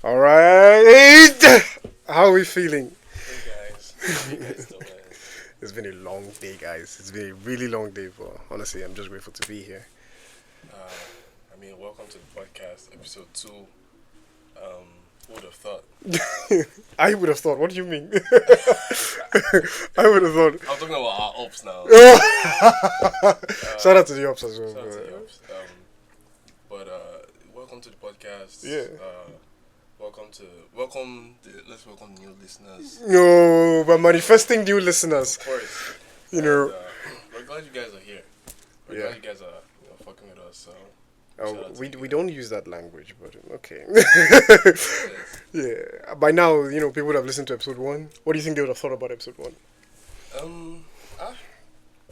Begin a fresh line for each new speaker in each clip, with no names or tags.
All right. How are we feeling?
Hey guys, how you guys doing?
It's been a long day, guys. It's been a really long day, but honestly, I'm just grateful to be here.
Welcome to the podcast, episode 2. Who would have thought?
I would have thought. What do you mean? I would have thought.
I'm talking about our ops now.
Shout out to the ops as well.
Shout out to the ops. Welcome to the podcast.
Yeah.
Let's welcome new listeners.
No, but manifesting new listeners.
Of course.
You know.
And, we're glad you guys are here. We're glad you guys are fucking with us. So.
We don't use that language, but okay. Yeah. By now, people would have listened to episode 1. What do you think they would have thought about episode 1?
I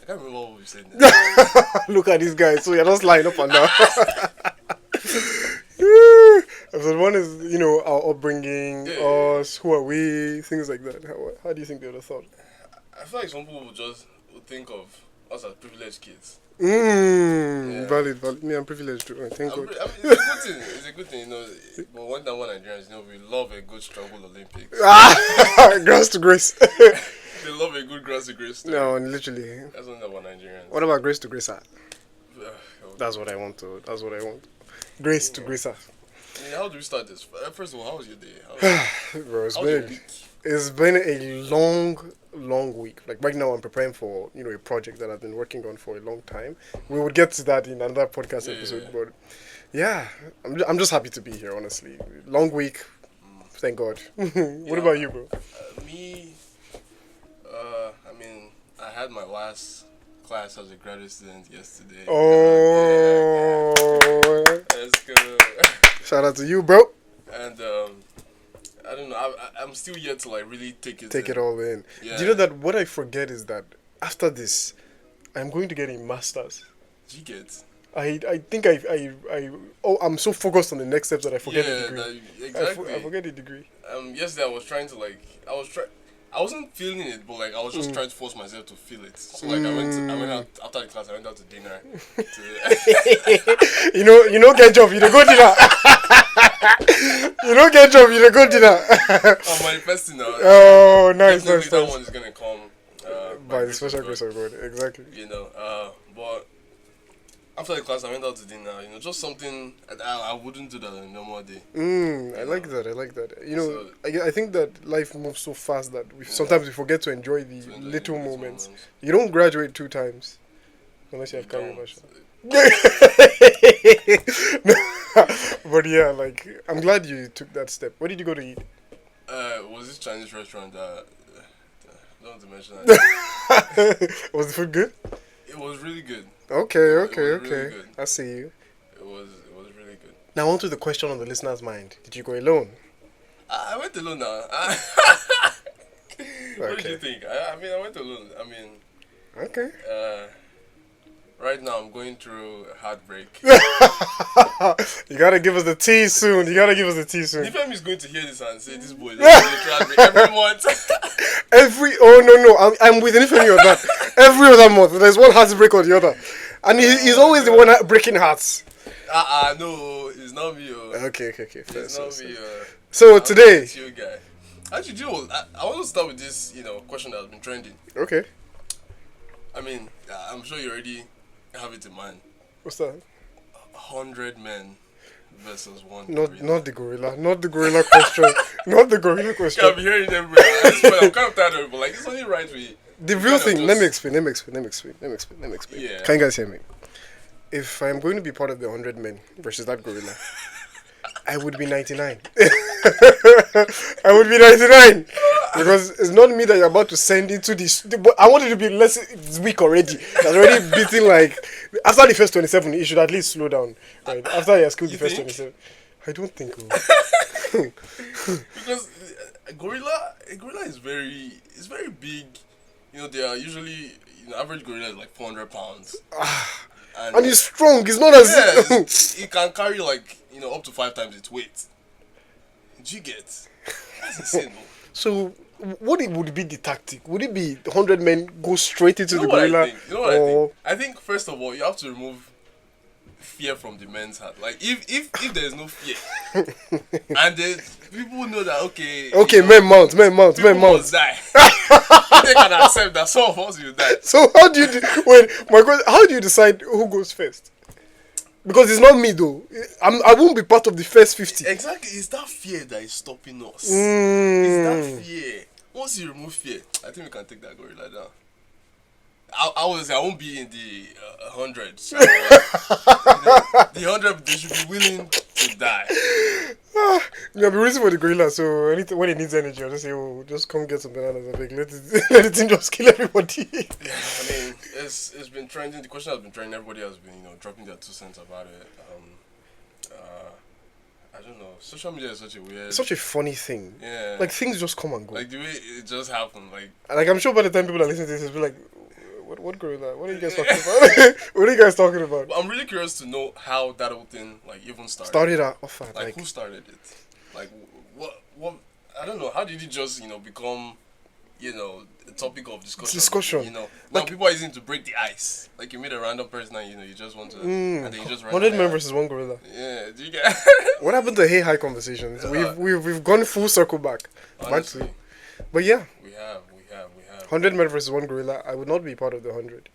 can't remember what we said.
Look at these guys. So you're just lying up and down. Episode 1 is, our upbringing, us, who are we, things like that. How do you think they would have thought?
I feel like some people would think of us as privileged kids.
Valid. Me, I'm privileged too. Thank God.
It's a good thing, But one Nigerians, we love a good struggle Olympics.
Grass to grace.
They love a good grass to grace story.
No, literally.
That's one about Nigerians.
What about grace to grace? That's what I want to. That's what I want. Grace to grace.
How do we start this? First of all, how was your day?
Bro, it's been a long week. Like right now, I'm preparing for a project that I've been working on for a long time. We would get to that in another podcast episode, but yeah, I'm just happy to be here. Honestly, long week. Thank God. What about you, bro?
I had my last class as a graduate student yesterday.
Oh,
that's good.
Shout out to you, bro.
And I don't know. I'm still yet to really take
it all in.
Yeah.
Do you know that what I forget is that after this, I'm going to get a master's.
Did you get?
I think I'm so focused on the next steps that I forget the degree.
Exactly.
I forget the degree.
Yesterday I was trying to I wasn't feeling it, but I was just trying to force myself to feel it. So I went out after the class. I went out to dinner.
Get job, you don't go dinner. You don't get job, you don't go dinner.
I'm manifesting now.
Oh, nice.
That one is gonna come
by the special grace of God. Exactly.
But after the class, I went out to dinner. Just something I wouldn't do that on a normal day.
I like that. I think that life moves so fast that sometimes we forget to enjoy the little moments. You don't graduate 2 times unless you have carry version. But yeah, I'm glad you took that step. Where did you go to eat?
Was this Chinese restaurant that don't want to mention that.
Was the food good?
It was really good.
Okay.
Really good.
I see you.
It was really good.
Now on to the question on the listener's mind. Did you go alone?
I went alone now. What did you think? I went alone.
Okay.
Right now I'm going through a heartbreak.
You gotta give us the tea soon.
Ifem is going to hear this and say this boy is going through heartbreak every month.
No, I'm with Ifemi on that. Every other month there's one heartbreak or the other, and he's always the one breaking hearts.
No, it's not me.
Okay. Fair,
it's not me.
So today,
it's you guy. Actually, I want to start with this, question that has been trending.
Okay.
I'm sure you already have it in mind.
What's that?
100 men versus one.
Not the gorilla question. Not the gorilla question.
I'm hearing them. I'm kind of tired of it, but it's only right way.
The real thing. Let me explain.
Yeah.
Can you guys hear me? If I'm going to be part of the 100 men versus that gorilla, I would be 99. I would be 99 because it's not me that you're about to send into this. I want it to be less. It's weak already. That's already beating after the first 27. You should at least slow down. Right after your school, the first 27. I don't think.
Because a gorilla is very big. They are usually average gorilla is 400 pounds.
And he's strong. He's not as
he can carry up to 5 times its weight. Did you get? That's insane, though.
So, what would be the tactic? Would it be 100 men go straight into the gorilla?
I think? I think first of all you have to remove fear from the men's heart. Like if there's no fear, and then people know that okay,
men mount.
people must die. They can accept that some of us will die.
So how do you how do you decide who goes first? Because it's not me though. I won't be part of the first 50.
Exactly, it's that fear that is stopping us. It's that fear. Once you remove fear, I think we can take that gorilla down. I won't be in the hundreds. The 100, they should be willing to die.
Yeah, I'll be waiting for the gorilla. So when it needs energy, I'll just say, "Oh, just come get some bananas. I beg, let it just kill everybody."
Yeah, I mean, it's been trending. The question has been trending. Everybody has been dropping their 2 cents about it. I don't know. Social media is such a
funny thing.
Yeah.
Like things just come and go.
Like the way it just happened.
Like I'm sure by the time people are listening to this, they'll be like, "What gorilla? What are you guys talking about? What are you guys talking about?"
I'm really curious to know how that whole thing even started.
Started off
like who started it? Like what? I don't know. How did it just become a topic of discussion? Now people are using it to break the ice. Like you meet a random person and you just want to, and then you just
100 men versus one gorilla.
Yeah, do you get?
What happened to Hey High conversations? We've gone full circle back.
Honestly,
but yeah,
we have.
100 men versus one gorilla. I would not be part of the 100.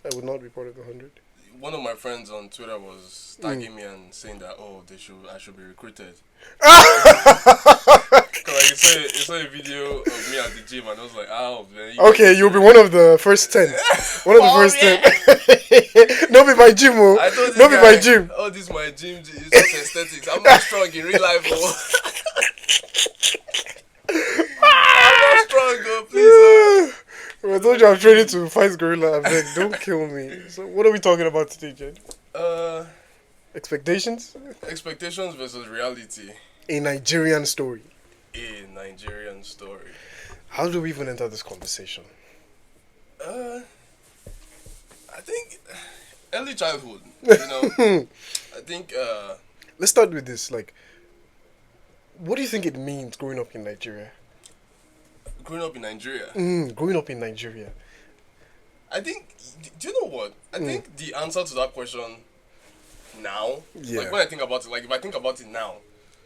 I would not be part of the 100.
One of my friends on Twitter was tagging me and saying that I should be recruited. Cause like you saw a video of me at the gym and I was like, man.
Okay, you'll be one of the first 10. One of the first 10. Don't be my gym, Don't be my gym.
Oh, this is my gym. It's just aesthetics. I'm not strong in real life, I'm not strong, please.
I told you I'm training to fight gorilla. I'm like, don't kill me. So what are we talking about today, Jed? Expectations?
Expectations versus reality.
A Nigerian story.
A Nigerian story.
How do we even enter this conversation?
I think early childhood. I think.
Let's start with this. Like, what do you think it means growing up in Nigeria?
Growing up in Nigeria.
Growing up in Nigeria.
I think. Do you know what? I think the answer to that question now.
Yeah.
Like when I think about it, like if I think about it now,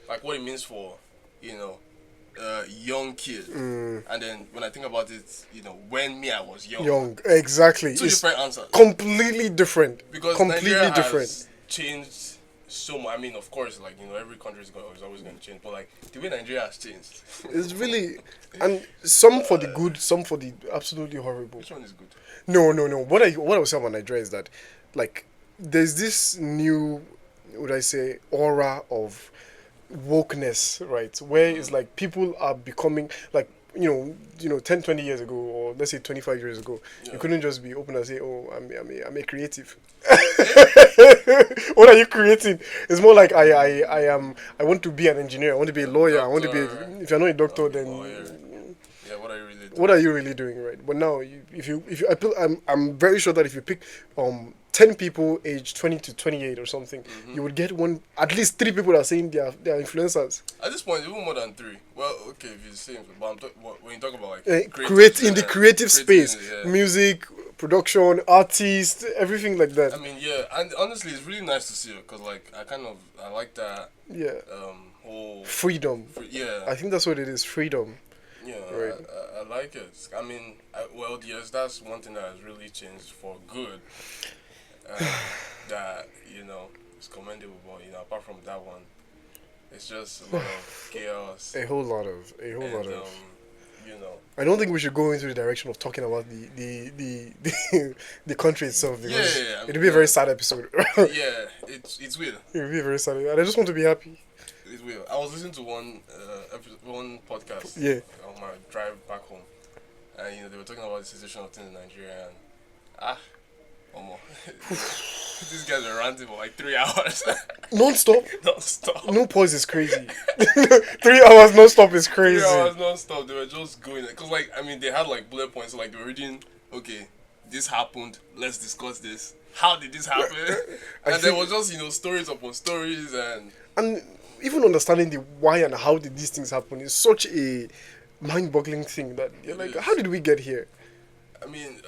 like what it means for young kid, and then when I think about it, when I was young.
Exactly.
Two different answers.
Completely different.
Because
completely
Nigeria
different.
Has changed so much. I mean, of course, like every country is always going to change, but like the way Nigeria has changed,
it's really, and some for the good, some for the absolutely horrible.
Which one is good?
No. What I was saying about Nigeria is that, like, there's this new, aura of wokeness, right? Where it's like people are becoming like 10, 20 years ago, or let's say 25 years ago, you couldn't just be open and say, "Oh, I'm a creative." What are you creating? It's more like I want to be an engineer. I want to be a lawyer. I want to be. If you're not a doctor, then
yeah, what are you really doing?
What are you really doing, right? But now, I'm very sure that if you pick 10 people aged 20 to 28 or something, you would get at least 3 people that are saying they are influencers.
At this point, even more than 3. Well, okay, if it's the same, but when you talk about like
in the creative space, music, production, artists, everything like that.
I mean, yeah, and honestly, it's really nice to see it because like I like that.
Yeah.
Whole
freedom.
Yeah.
I think that's what it is. Freedom.
Yeah, right. I like it. I mean, yes, that's one thing that has really changed for good. That is commendable, but apart from that one, it's just a lot of chaos.
A whole lot of. I don't think we should go into the direction of talking about the country itself because it'll be a very sad episode.
Yeah, it's weird.
It'll be a very sad, and I just want to be happy.
It's weird. I was listening to one podcast.
Yeah.
On my drive back home, and they were talking about the situation of things in Nigeria, and these guys were ranting for like 3 hours.
Non-stop?
Non-stop.
No pause is crazy. 3 hours non-stop is crazy.
3 hours non-stop. They were just going. Because, like, I mean, they had, like, bullet points. So, like, they were reading, okay, this happened. Let's discuss this. How did this happen? And there was just, stories upon stories.
And even understanding the why and how did these things happen is such a mind-boggling thing that you're like, how did we get here?
I mean...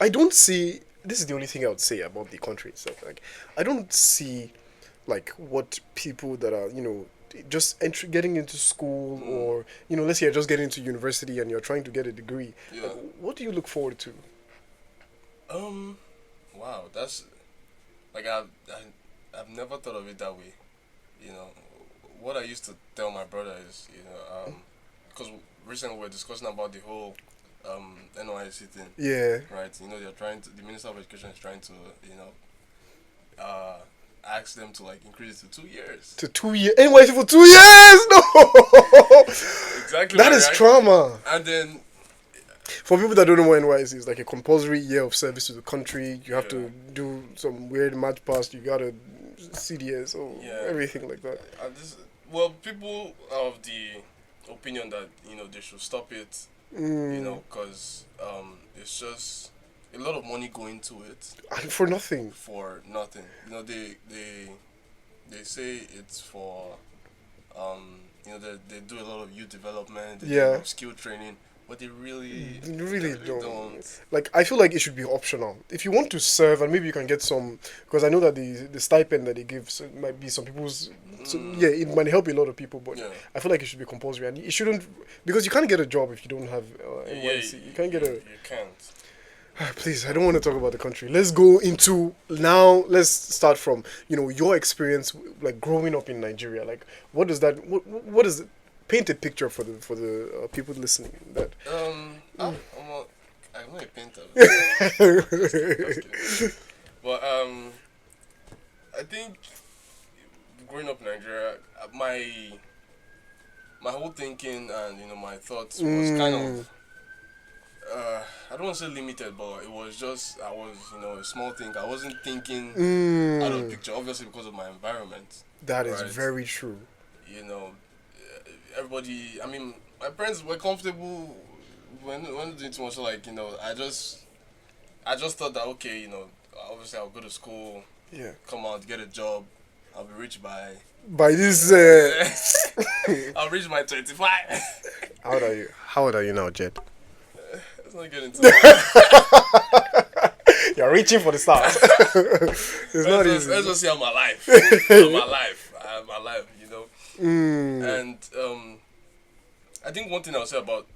I don't see this is the only thing I would say about the country itself. Like, I don't see like what people that are just getting into school, or let's say you're just getting into university and you're trying to get a degree.
Yeah.
Like, what do you look forward to?
Wow, that's like I've never thought of it that way. You know, what I used to tell my brother is, because recently we're discussing about the whole NYC thing.
Yeah.
Right. The Minister of Education is trying to, ask them to like increase it to 2 years.
To 2 years? NYC for 2 years? No.
Exactly.
That is trauma.
And then,
for people that don't know what NYC is, like a compulsory year of service to the country. You have to do some weird match pass. You gotta CDS or everything like that.
People are of the opinion that they should stop it. Because it's just a lot of money going to it.
And for nothing.
For nothing. They say it's for they do a lot of youth development. They do skill training. But they really don't.
Like, I feel like it should be optional. If you want to serve, and maybe you can get some, because I know that the stipend that they give might be some people's. So, it might help a lot of people, but I feel like it should be compulsory, and it shouldn't, because you can't get a job if you don't have NYC. You can't get a.
You can't.
Please, I don't want to talk about the country. Let's go into now. Let's start from your experience, like growing up in Nigeria. Like, what does that? What is it? Paint a picture for the people listening. That
I'm not a painter. But I think growing up in Nigeria, my whole thinking and my thoughts was kind of I don't want to say limited, but it was just I was a small thing. I wasn't thinking out of the picture, obviously because of my environment.
That is very true.
Everybody, I mean, my parents were comfortable when doing too much. Like, I just thought that, okay, obviously I'll go to school, come out, get a job, I'll be rich by
this.
I'll reach my 25.
How old are you now, Jed?
Let's not get into that.
You're reaching for the stars. It's not easy.
Let's just see how my life. My life, And I think one thing I'll say about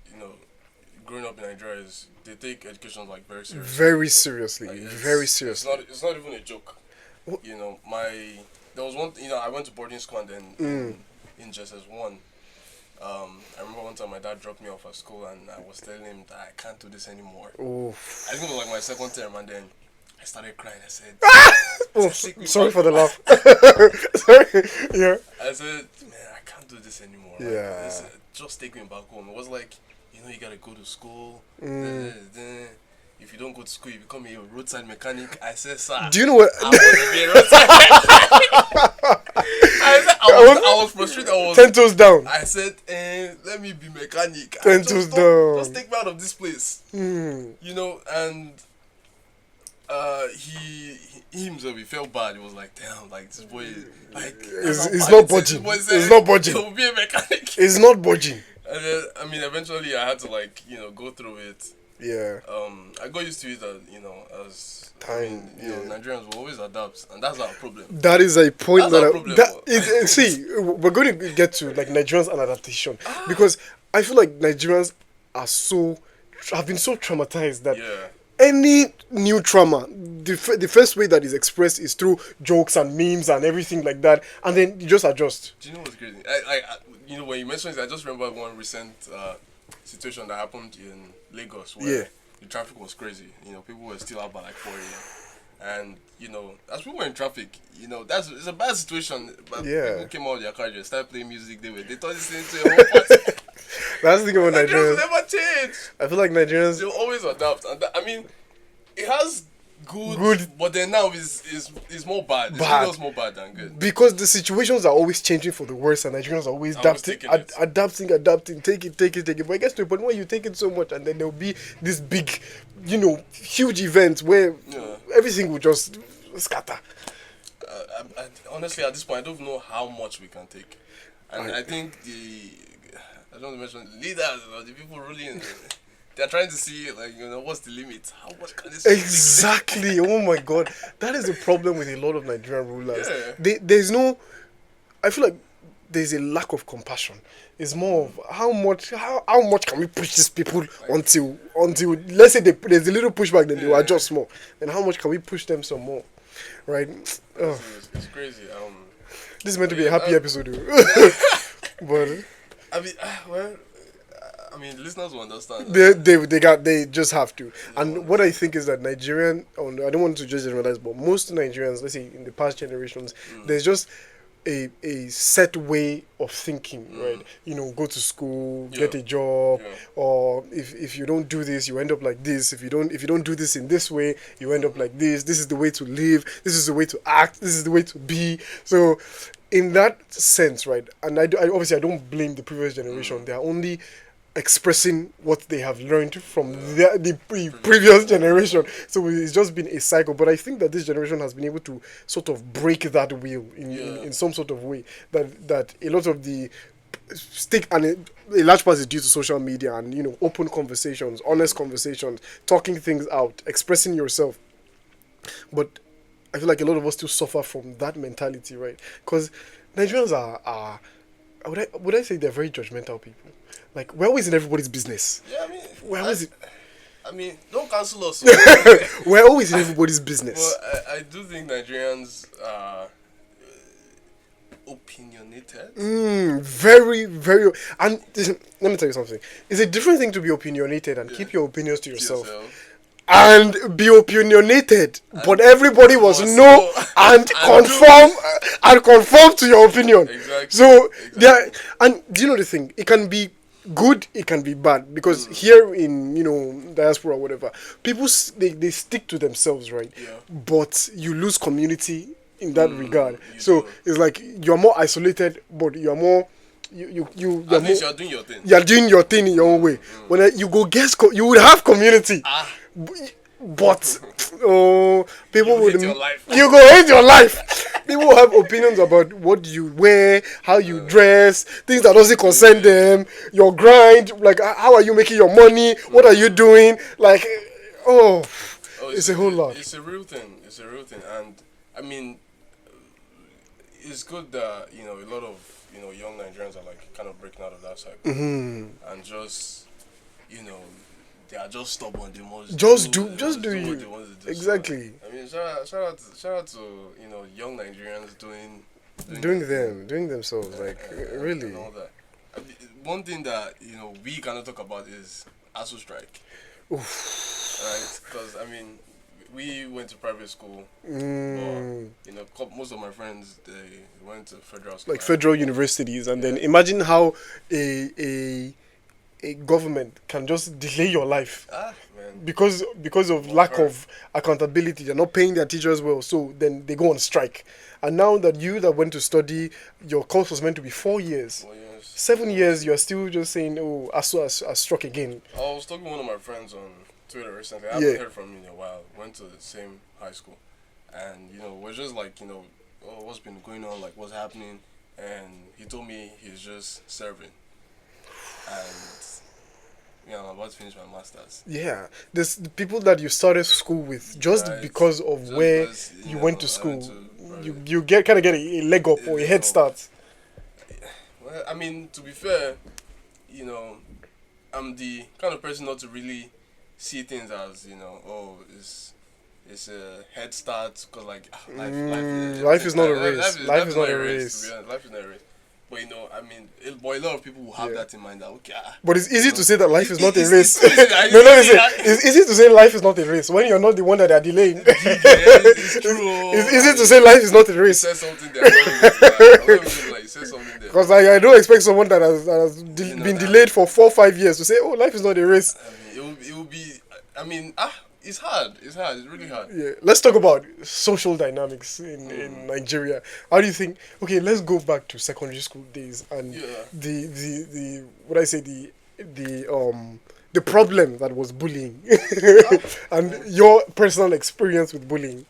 growing up in Nigeria is they take education like very seriously.
Very seriously,
like,
very seriously.
It's not even a joke. There was one. I went to boarding school and then in just as one. I remember one time my dad dropped me off at school and I was telling him that I can't do this anymore.
Oof.
I think it was like my second term and then I started crying. I said,
sorry for the laugh. Sorry. Yeah.
I said, man, I can't do this anymore.
Yeah.
Like, just take me back home. It was like, you gotta go to school. If you don't go to school, you become a roadside mechanic. I said, sir.
Do you know what?
I want to be a roadside mechanic. I was frustrated.
10 toes down.
I said, let me be mechanic.
10 toes down.
Just take me out of this place. And he himself, he felt bad. He was like, damn, like this boy, like
it's not budging. It's not budging.
He'll be a mechanic.
It's not budging.
And then, eventually I had to go through it.
Yeah.
I got used to it as
time.
Nigerians will always adapt, and that's our problem.
That is a point
that's
see, we're going to get to like Nigerians and adaptation because I feel like Nigerians have been so traumatized that any new trauma, the first way that is expressed is through jokes and memes and everything like that, and then you just adjust.
Do you know what's crazy? When you mentioned it, I just remember one recent situation that happened in Lagos where the traffic was crazy. People were still out by like 4 a.m. And as we were in traffic, it's a bad situation. But people came out of their car, they started playing music. They thought this into a whole party.
That's the thing about Nigerians.
Never change.
I feel like Nigerians
they'll always adapt, and it has good, but then now is more bad. It's more bad than good.
Because the situations are always changing for the worse, and Nigerians are always adapting, take it. But it gets to a point where you take it so much, and then there'll be this big, huge event where everything will just scatter.
Honestly, at this point, I don't know how much we can take, and I think I don't mention leaders or the people ruling. they're trying to see, like, what's the limit? How much can this take?
Exactly. Oh my God, that is the problem with a lot of Nigerian rulers.
Yeah.
There's no. I feel like there's a lack of compassion. It's more of how much can we push these people until let's say there's a little pushback, then they will adjust more. Then how much can we push them some more, right?
It's crazy.
This is meant to be a happy episode, though. But
I mean, listeners will understand.
They just have to. And what I think is that Nigerian, I don't want to just generalize, but most Nigerians, let's say in the past generations, there's just a set way of thinking, right? Go to school, get a job, or if you don't do this, you end up like this. If you don't do this in this way, you end up like this. This is the way to live. This is the way to act. This is the way to be. So, in that sense, right? And I obviously I don't blame the previous generation. They are only expressing what they have learned from the previous generation. So it's just been a cycle. But I think that this generation has been able to sort of break that wheel in some sort of way. That a lot of the stick, and a large part is due to social media and open conversations, honest conversations, talking things out, expressing yourself. But I feel like a lot of us still suffer from that mentality, right? Because Nigerians are would I say they're very judgmental people? Like, we're always in everybody's business.
Yeah, I mean, don't cancel us.
We're always in everybody's business.
But I do think Nigerians are opinionated.
Very, very. And listen, let me tell you something. It's a different thing to be opinionated and keep your opinions to yourself. And be opinionated, but everybody was no and conform to your opinion.
Exactly.
So and do you know the thing? It can be good, it can be bad, because here in diaspora or whatever, people they stick to themselves, right? But you lose community in that regard. So it's like you're more isolated, but you're more.
At least you're doing your thing.
You're doing your thing in your own way. When you go guest, you would have community. But people would you go hate your life. People have opinions about what you wear, how you dress, things that doesn't concern them, your grind, like how are you making your money, what are you doing, like it's a whole lot.
It's a real thing, and I mean, it's good that a lot of young Nigerians are like kind of breaking out of that cycle and just they are just stubborn. They must do you.
Exactly.
So, I mean, shout out to young Nigerians doing
themselves, like really.
And all that. I mean, one thing that we cannot talk about is ASU strike.
Oof.
Right? Because I mean, we went to private school. But, most of my friends they went to federal school.
Like federal universities, and then imagine how a government can just delay your life because of lack of accountability. They're not paying their teachers well, so then they go on strike. And now that you that went to study, your course was meant to be 4 years. 7 years, you're still just saying, oh, ASU has struck again.
I was talking to one of my friends on Twitter recently. I haven't heard from him in a while. Went to the same high school, and we're just like what's been going on, like what's happening, and he told me he's just serving. And I'm about to finish my masters. Yeah,
there's the people that you started school with just because of where you went to school. You get a leg up or a head start.
Well, I mean, to be fair, I'm the kind of person not to really see things as it's a head start, because like
life is not a race. Life is not a race.
Life is not a race. But I mean, a lot of people will have that in mind. That
but it's easy to say that life is not a race. It's easy to say life is not a race when you're not the one that they're delaying.
It's true.
It's easy to say life is not a race.
You said something there. You said something there.
Because I don't expect someone that has been delayed for 4 or 5 years to say, "Oh, life is not a race."
I mean, it will be. I mean, it's hard. It's really hard.
Yeah. Let's talk about social dynamics in Nigeria. How do you think? Okay, let's go back to secondary school days and the what I say the problem that was bullying and your personal experience with bullying.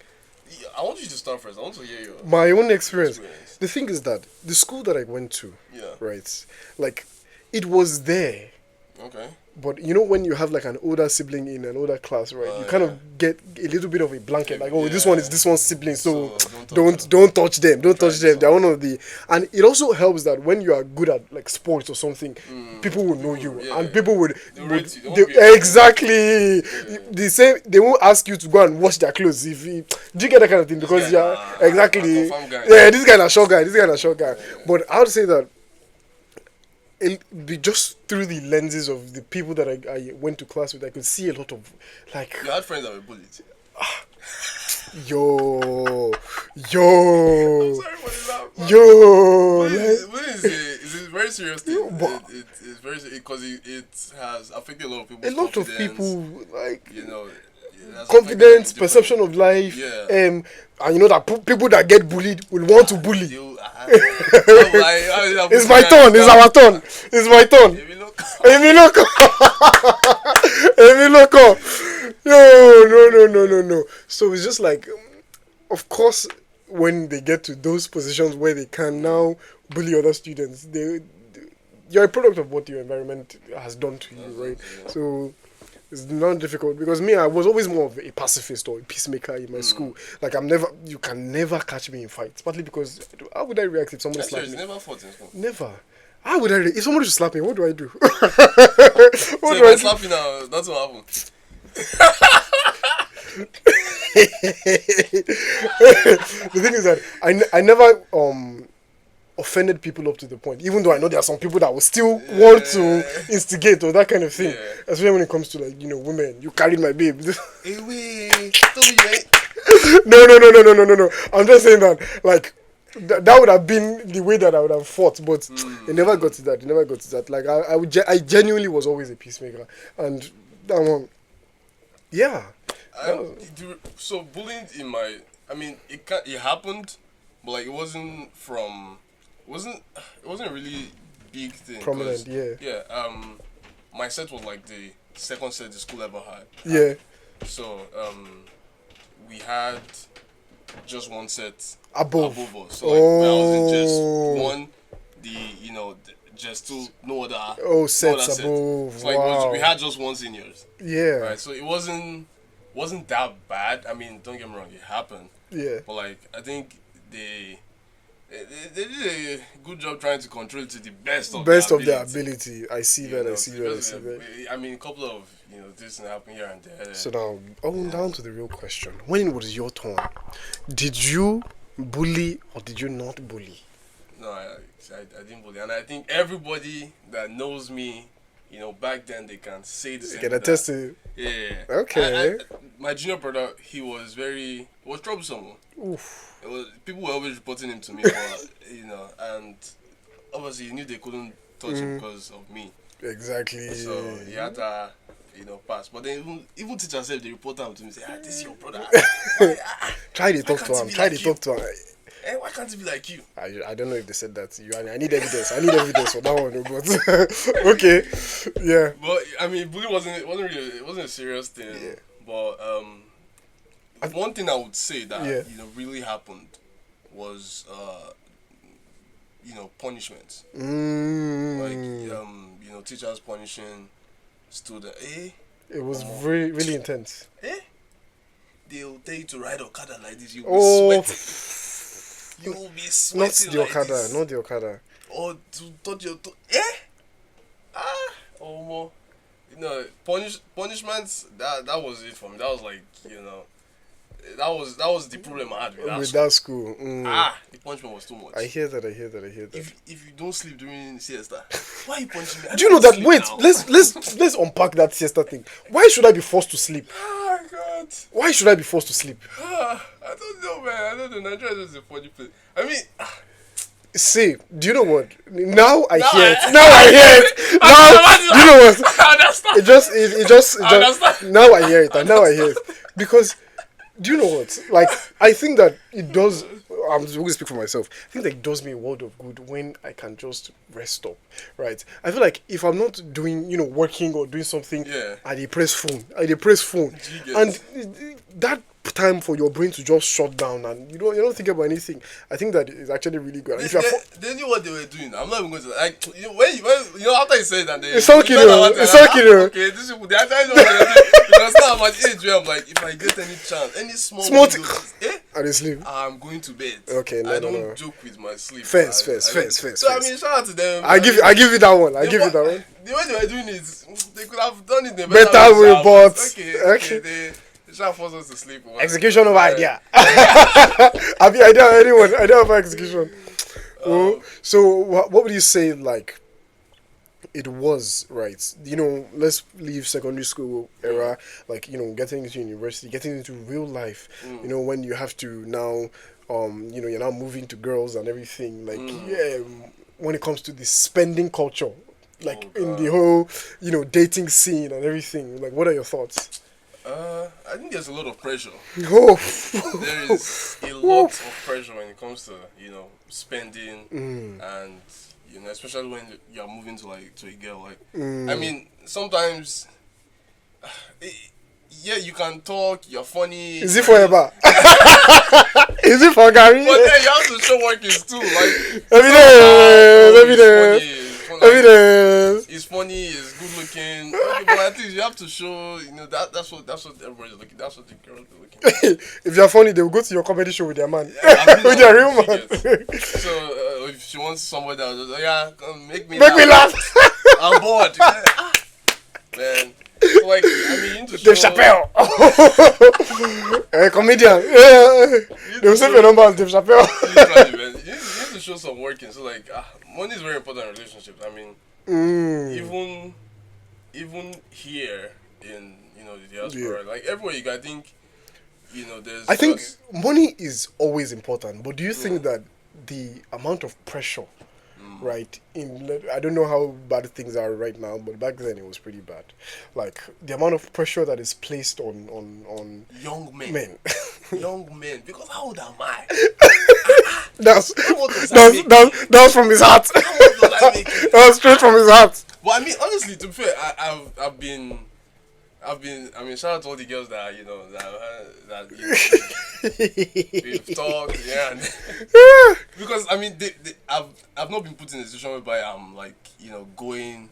Yeah, I want you to start first. I want to hear
my own experience. The thing is that the school that I went to, right, like it was there.
Okay.
But you know when you have like an older sibling in an older class, right? You kind of get a little bit of a blanket, like, oh, this one is this one's sibling, so don't touch them, don't touch them. They're one of the, and it also helps that when you are good at like sports or something, people will know you, and people would exactly the same. They won't ask you to go and wash their clothes if you, do you get that kind of thing, because exactly, yeah, this guy is a short guy, this guy is a short guy. But I would say that it be just through the lenses of the people that I went to class with, I could see a lot of like.
You had friends that were bullied.
Yo.
I'm sorry for the laugh.
Yo.
It's a very serious thing. It's very serious because it has affected a lot of people.
A lot of people, like,
you know,
confidence, perception of life.
Yeah.
And you know that people that get bullied will want to bully. It's my turn. It's our turn. It's my turn. Emi loco. No. So it's just like, of course, when they get to those positions where they can now bully other students, you're a product of what your environment has done to you, right? So it's not difficult, because me, I was always more of a pacifist or a peacemaker in my school. Like, you can never catch me in fights. Partly because, how would I react if somebody slapped me?
Never fought in school.
Never. How would I react? If somebody should slap me, what do I do?
What do I slap you now? That's what happened.
The thing is that I never offended people up to the point, even though I know there are some people that will still want to instigate or that kind of thing, especially when it comes to, like, you know, women. You carried my babe.
No.
I'm just saying that, like, that would have been the way that I would have fought, but it never got to that. Like, I genuinely was always a peacemaker, and that one, yeah.
So bullying it happened, but like it wasn't a really big thing.
Prominent,
my set was like the second set the school ever had.
Yeah.
So we had just one set
above
us. So like I was in just one, just two, no other
sets above.
So like we had just one seniors.
Yeah.
Right. So it wasn't that bad. I mean, don't get me wrong, it happened.
Yeah.
But like I think they did a good job trying to control it to the best of their ability.
I see that.
I mean, a couple of this happen here and there.
So now, down to the real question: when was your turn? Did you bully or did you not bully?
No, I didn't bully, and I think everybody that knows me, back then they can say the same.
They can attest to.
Yeah.
Okay.
My junior brother, he was troublesome.
Oof.
People were always reporting him to me, but and obviously you knew they couldn't touch him because of me.
Exactly.
So he had to, pass. But then even teachers said they report him to me, say, this is your brother.
Try to talk to him.
Why can't it be like you?
I don't know if they said that to you. I need evidence. For that one. But okay, yeah.
But I mean, bullying wasn't a serious thing. Yeah. But one thing I would say that really happened was punishments. Like teachers punishing students.
It was really intense.
They'll tell you to ride Okada like this. You'll be sweating. You'll be sweating.
Not the Okada.
Or to touch your toe. More. Punishments. That was it for me. That was like that was the problem I had with
that school.
The punishment was too much.
I hear that.
If you don't sleep during siesta, why are you punishing me?
Do you know that? Wait, let's unpack that siesta thing. Why should I be forced to sleep?
Oh God.
Why should I be forced to sleep?
I don't know, man. I don't know. Nigeria is a funny place. I mean.
See, do you know what? Now I hear it. Now, you know what?
I understand.
It just. Now I hear it. Because, do you know what? Like, I think that it does. I'm going to speak for myself. I think that it does me a world of good when I can just rest up, right? I feel like if I'm not doing, working or doing something, I press phone, and that time for your brain to just shut down and you're not thinking about anything. I think that is actually really good.
They knew what they were doing. I'm not even going to like when after you said that
it's okay though. It's okay though.
Okay, these people they actually know what they're doing because now I'm at age where I'm like, if I get any chance, any small videos,
and sleep.
I'm going to bed.
Okay,
I don't joke with my sleep.
First.
So I mean, shout out to them.
I give you that one. I give you that one.
The way they were doing it, they could have done it in a
better way, but
okay. They try to force us to sleep.
Execution of idea. Have you idea anyone? Idea of execution. So what would you say like it was, right? Let's leave secondary school era, like getting into university, getting into real life. When you have to now, you're now moving to girls and everything. Like when it comes to the spending culture, like in the whole dating scene and everything. Like, what are your thoughts?
I think there's a lot of pressure.
Oh.
There is a lot of pressure when it comes to spending and especially when you're moving to a girl. Like I mean, sometimes you can talk, you're funny.
Is it forever? Is it for Gary?
But then you have to show workings too. Like
evidence.
He's funny. He's good looking. Okay, but at least you have to show. That's what everybody's looking. That's what the girls are looking.
If you're funny, they will go to your comedy show with their man,
with
their real man.
So if she wants somebody that will just come make me
laugh.
I'm bored. Man. So like, I mean, you need to show...
Dave Chappelle! A comedian. They will save your number as Dave Chappelle.
Literally, man. You need to show some working. So like, money is very important in relationships. I mean, even here in, the diaspora, like everywhere you go, I think, there's...
I think money is always important, but do you think that the amount of pressure, right, I don't know how bad things are right now, but back then it was pretty bad. Like the amount of pressure that is placed on
young men. Young men, because how old am I?
That's from his heart. That was straight from his heart.
Well, I mean, honestly, to be fair, I've been. I mean, shout out to all the girls that we've talked, because I mean, I've not been put in a situation whereby I'm like, going,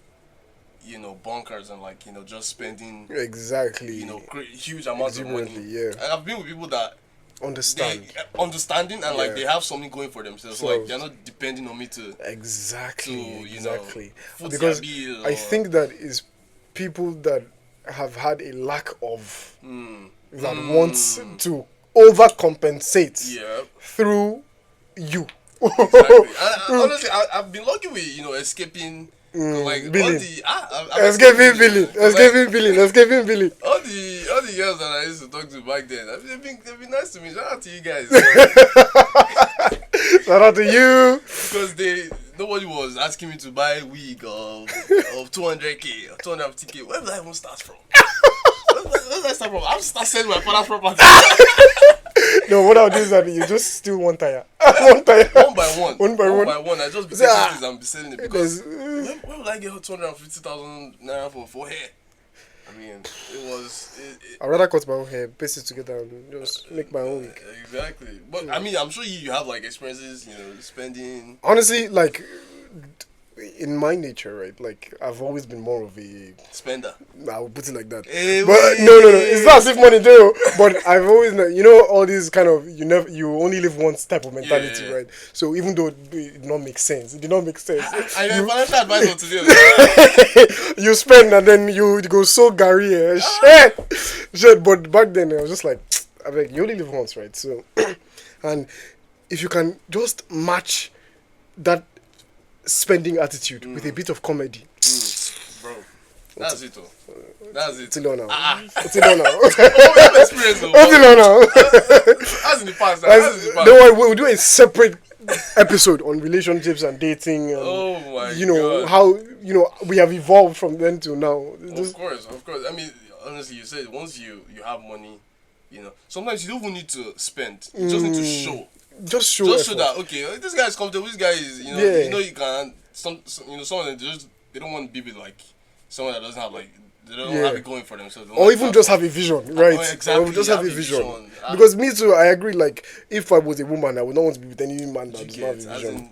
bonkers and like, just spending
exactly,
huge amounts of money.
Yeah,
and I've been with people that understanding and like they have something going for themselves, so like they're not depending on me to
exactly
foot
because
their bill
I think that is people that have had a lack of that wants to overcompensate through you.
Exactly. And honestly, I've been lucky with escaping like
billing.
Escaping
billing.
All the girls that I used to talk to back then, they've been nice to me. Shout out to you guys.
Shout out to you.
Because nobody was asking me to buy a wig of 200k or 250k. Where did I even start from? Where did I start from? I'm start selling my father's property.
No, what I'll do is that you just steal one tire. One
by one. I just be taking things and be selling it because when will I get 250,000 naira for hair? I mean, it was.
I'd rather cut my own hair, paste it together, and just make my own wig.
Exactly. But I mean, I'm sure you have like experiences, spending.
Honestly, like in my nature, right? Like I've always been more of a
spender.
I would put it like that. But no, it's not as if money do. But I've always, all these kind of you only live once type of mentality, right? So even though it did not make sense,
I'm a financial advisor today.
You spend and then you go so Gary, shit. But back then I was just like, you only live once, right? So, and if you can just match that spending attitude with a bit of comedy,
bro. That's it, though. That's it.
Till now.
That's in the past.
Don't worry, we'll do a separate episode on relationships and dating. And,
oh my
God. How we have evolved from then to now.
Of course. I mean, honestly, you said once you have money, sometimes you don't even need to spend. You just need to show. Just show that this guy is comfortable. This guy is you can some of them they don't want to be with like someone that doesn't have like They don't have it going for themselves.
Or even just have a vision, right?
Exactly.
Or just have a vision. Because me too, I agree. Like, if I was a woman, I would not want to be with any man that does not have a vision.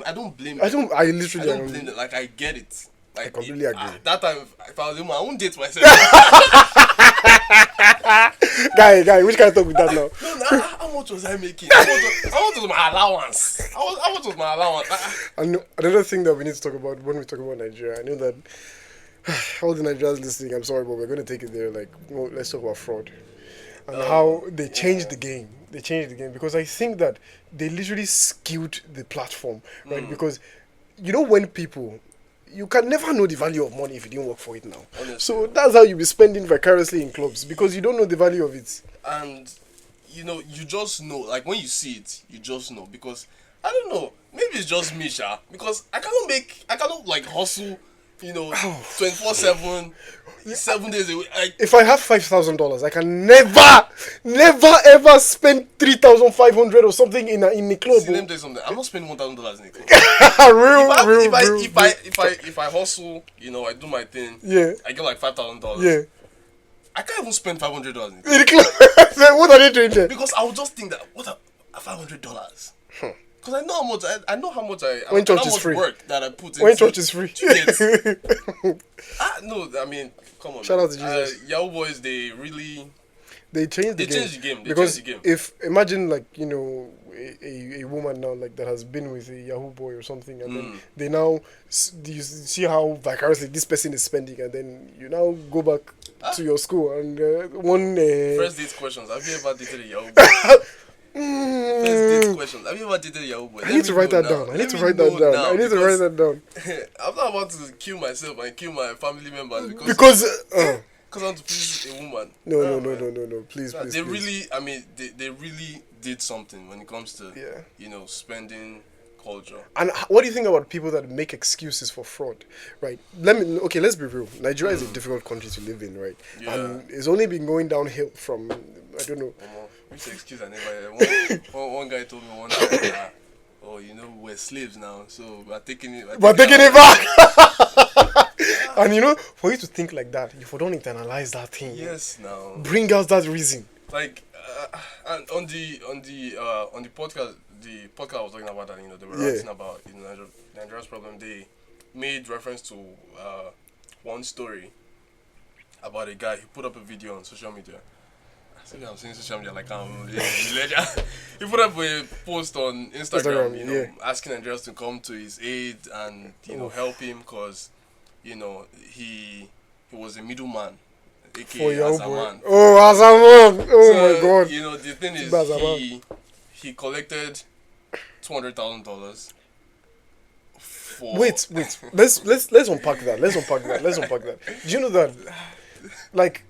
I don't blame.
I don't
blame it. Like, I get it. Like,
I completely agree.
That time, if I was a woman, I wouldn't date myself.
guy, which kind of talk with that now?
No, how much was I making? How much was my allowance? How much was my allowance?
And another thing that we need to talk about when we talk about Nigeria, I know that all the Nigerians listening, I'm sorry, but we're going to take it there. Like, well, let's talk about fraud and how they changed the game. They changed the game because I think that they literally skewed the platform, right? Because you know when people. You can never know the value of money if you didn't work for it now. Honestly. So that's how you be spending vicariously in clubs because you don't know the value of it.
And, you just know. Like, when you see it, you just know. Because, I don't know, maybe it's just me, Sha. Because I cannot, like, hustle, 24/7, 7 days a week.
If I have $5,000, I can never ever spend 3,500 or something in a club.
See, let me tell you something. I'm not spending $1,000 in a club.
real.
If I hustle, I do my thing.
Yeah.
I get like $5,000.
Yeah.
I can't even spend $500 in
the club. What are they doing there?
Because I would just think that what are $500? Because I know how much
when church is free.
Work that I put
when church is free.
No, I mean, come on.
Shout out to Jesus.
Yahoo boys, they
changed the game. Because if imagine like a woman now like that has been with a Yahoo boy or something, and then they now you see how vicariously this person is spending, and then you now go back to your school and
first date questions. Have you ever dated a Yahoo boy? First date questions. Have you ever dated a Yahoo boy?
I need to write that down. I need to write that down.
I'm not about to kill myself and kill my family members
because
I want to please a woman.
No. Please.
They really, they really did something when it comes to, spending culture.
And what do you think about people that make excuses for fraud, right? Let's be real. Nigeria is a difficult country to live in, right? Yeah. And it's only been going downhill from, I don't know.
Which excuse I never one guy told me one time, we're slaves now, so we're taking it
back. And for you to think like that, you don't internalize that thing.
Yes, now.
Bring out that reason.
Like, and on the podcast, I was talking about that, they were writing about Nigeria's problem. They made reference to one story about a guy who put up a video on social media. I'm saying social media like he put up a post on Instagram, asking Nigerians to come to his aid and help him because he was a middleman, aka Azaman.
Azaman! My God!
The thing is he collected $200,000.
Wait. Let's unpack that. Do you know that? Like.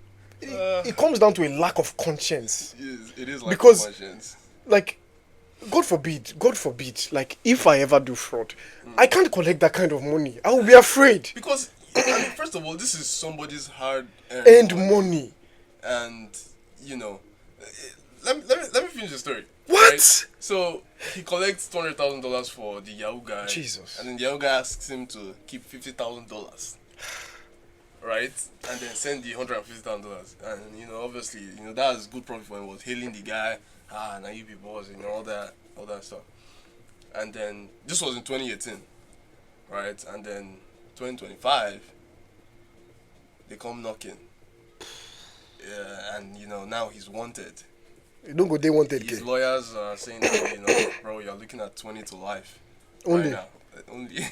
It comes down to a lack of conscience.
It is lack of conscience.
Like, God forbid, like, if I ever do fraud, I can't collect that kind of money. I will be afraid.
Because, first of all, this is somebody's
hard-earned money.
And, let me finish the story.
What?
Right? So, he collects $200,000 for the Yahoo guy.
Jesus.
And then the Yahoo guy asks him to keep $50,000. Right, and then send the $150,000, and obviously, that was good profit for him. Was hailing the guy, now you be boss, all that stuff. And then this was in 2018, right? And then 2025, they come knocking, and now he's wanted.
You don't go day wanted.
His lawyers are saying that bro, you're looking at 20 to life.
Only.
Right now. Only.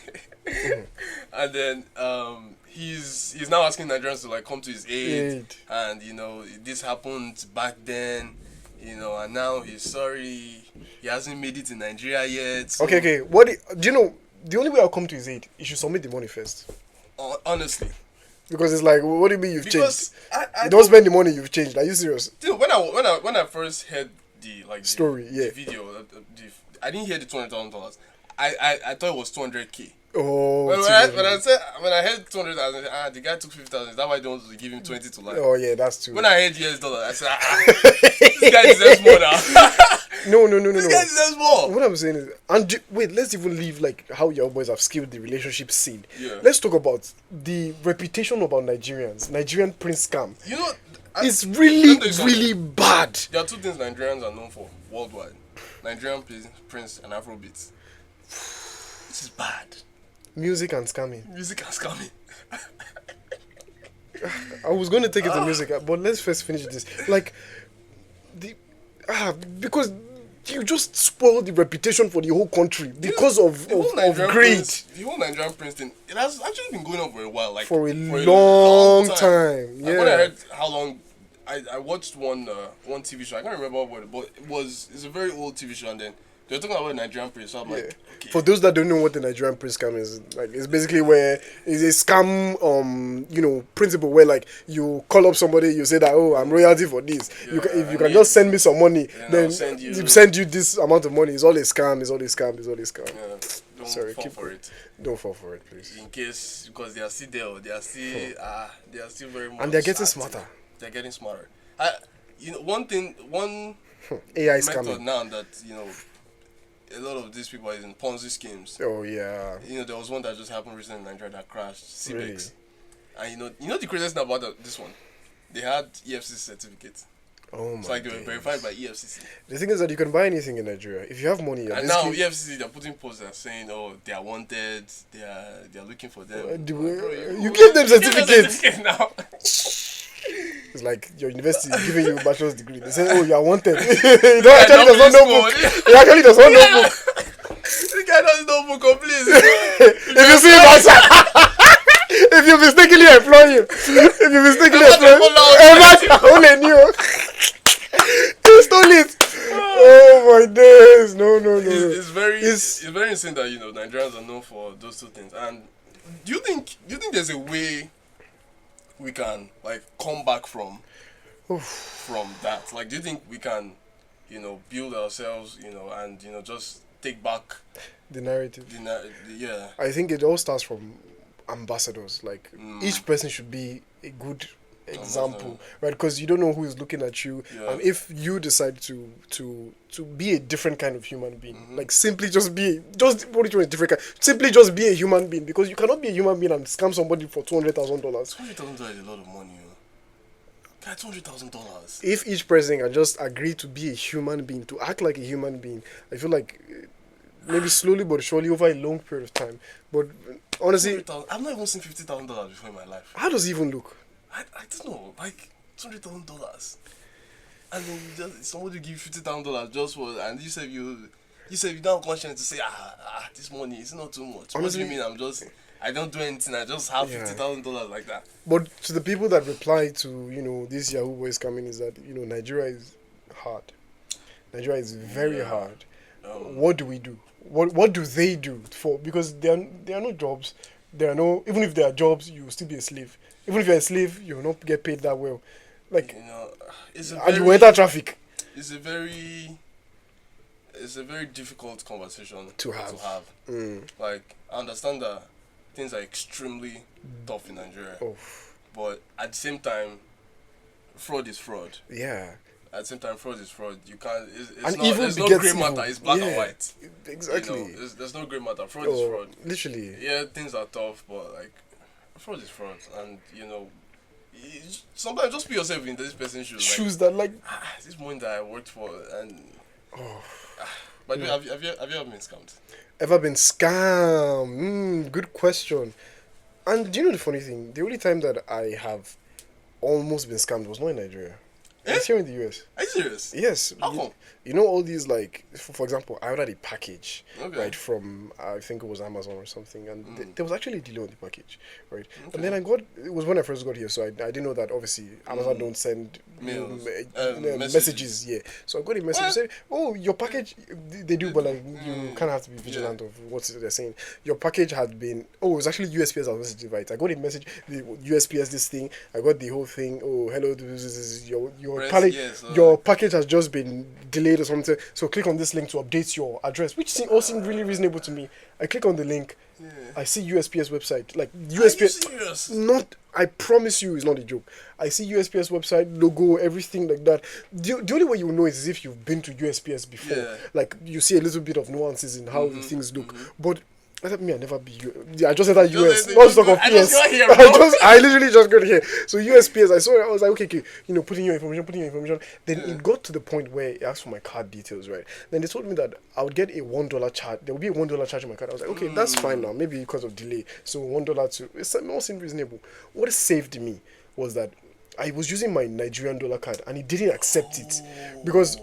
And then he's now asking Nigerians to like come to his aid. And this happened back then, and now he's sorry, he hasn't made it in Nigeria yet. So
okay, what do you know? The only way I'll come to his aid, you should submit the money first.
Honestly,
because it's like, what do you mean you've changed? You don't spend the money you've changed. Are you serious?
Dude, when I first heard the
story,
the video, I didn't hear the $200,000. I thought it was 200K.
Oh.
When I heard 200,000, the guy took 50,000. Is that why they want to give him 20 to life?
Oh yeah, that's true.
When I heard US dollar, I said, this guy deserves more now.
No.
This guy deserves more.
What I'm saying is, and wait, let's even leave like how your boys have skilled the relationship scene.
Yeah.
Let's talk about the reputation about Nigerians. Nigerian prince scam.
You know,
It's really bad.
There are two things Nigerians are known for worldwide: Nigerian prince and Afrobeats. This is bad.
Music and scamming.
Music and scamming.
I was going to take it to music, but let's first finish this. Like, because you just spoiled the reputation for the whole country because of greed.
The whole Nigerian prince thing, it has actually been going on for a while. Like
for a long time. Yeah.
Like when I heard how long, I watched one TV show. I can't remember what, but it's a very old TV show, and then they were talking about the Nigerian prince. So I'm like, okay.
For those that don't know what the Nigerian prince scam is, like it's basically where it's a scam principle where like you call up somebody, you say that, oh, I'm royalty for this.
Yeah,
if you can just send me some money, then
send
you this amount of money. It's all a scam.
Yeah,
Don't fall for it, please.
In case, because they are still there, they are still very much.
And they're getting
active.
smarter.
They're getting smarter. One
AI
method
scamming
now that a lot of these people are using Ponzi schemes.
Oh yeah.
There was one that just happened recently in Nigeria that crashed. CBEX.
Really?
And the craziest thing about this one, they had EFCC certificates.
Oh my.
It's like they were verified by EFCC.
The thing is that you can buy anything in Nigeria if you have money.
And now EFCC, they're putting posts that saying, oh, they are wanted, they are looking for them.
You give them certificates
now.
It's like your university is giving you a bachelor's degree. They say, oh, you are wanted. It actually does not know book. It actually does not know book.
This guy doesn't know book, oh, please.
If you see him, if you mistakenly employ him, only knew. They stole it. Oh my days. No.
It's very insane that Nigerians are known for those two things. And do you think there's a way we can like come back from that? Like, do you think we can build ourselves and just take back
the narrative?
Yeah,
I think it all starts from ambassadors. Like each person should be a good example, right? Because you don't know who is looking at you, and if you decide to be a different kind of human being, like simply just be a human being, because you cannot be a human being and scam somebody for $200,000.
$200,000 is a lot of money. $200,000.
If each person can just agree to be a human being, to act like a human being, I feel like maybe slowly but surely over a long period of time. But honestly,
I've not even seen $50,000 before in my life.
How does it even look?
I don't know, like $200,000, and then somebody give $50,000 just for, and you said you don't have conscience to say this money is not too much. Honestly, what do you mean? I don't do anything. I just have $50,000 like that.
But to the people that reply to this Yahoo Boys coming, is that Nigeria is hard. Nigeria is very hard. What do we do? What do they do for? Because there are no jobs. Even if there are jobs, you will still be a slave. Even if you're a slave, you will not get paid that well. Like, you enter traffic.
It's a very difficult conversation to have. Like, I understand that things are extremely tough in Nigeria, but at the same time, fraud is fraud.
Yeah.
At the same time, fraud is fraud. You can't.
There's
no grey matter. It's black and white.
Exactly.
There's no grey matter. Fraud is fraud.
Literally.
Yeah, things are tough, but like, fraud is fraud, and sometimes just put yourself in this person's shoes.
Shoes that
this money that I worked for, and but have you ever been scammed?
Ever been scammed? Good question. And do you know the funny thing? The only time that I have almost been scammed was not in Nigeria. It's here in the US.
Are you serious?
Yes.
How come?
All these, like, for example, I ordered a package, right, from, I think it was Amazon or something, and there was actually a delay on the package, right? And then it was when I first got here, so I didn't know that, obviously, Amazon don't send messages, So I got a message saying, oh, your package, they do, but, like, you kind of have to be vigilant of what they're saying. Your package had been, it was actually USPS that was messaging, right? I got a message, the USPS, this thing, I got the whole thing, oh, hello, this is your your package has just been delayed or something. So click on this link to update your address, which all seemed really reasonable to me. I click on the link. Yeah. I see USPS website, like USPS. Not, I promise you, it's not a joke. I see USPS website logo, everything like that. The only way you will know is if you've been to USPS before. Yeah. Like you see a little bit of nuances in how the things look, but. I never be. I just said that US. Not talk of PS. I literally just got here. So USPS. I saw it. I was like, okay, put in your information. Then it got to the point where it asked for my card details, right? Then they told me that I would get a $1 charge. There would be a $1 charge on my card. I was like, okay, that's fine now. Maybe because of delay. So $1 to it all seemed reasonable. What saved me was that I was using my Nigerian dollar card and it didn't accept it because.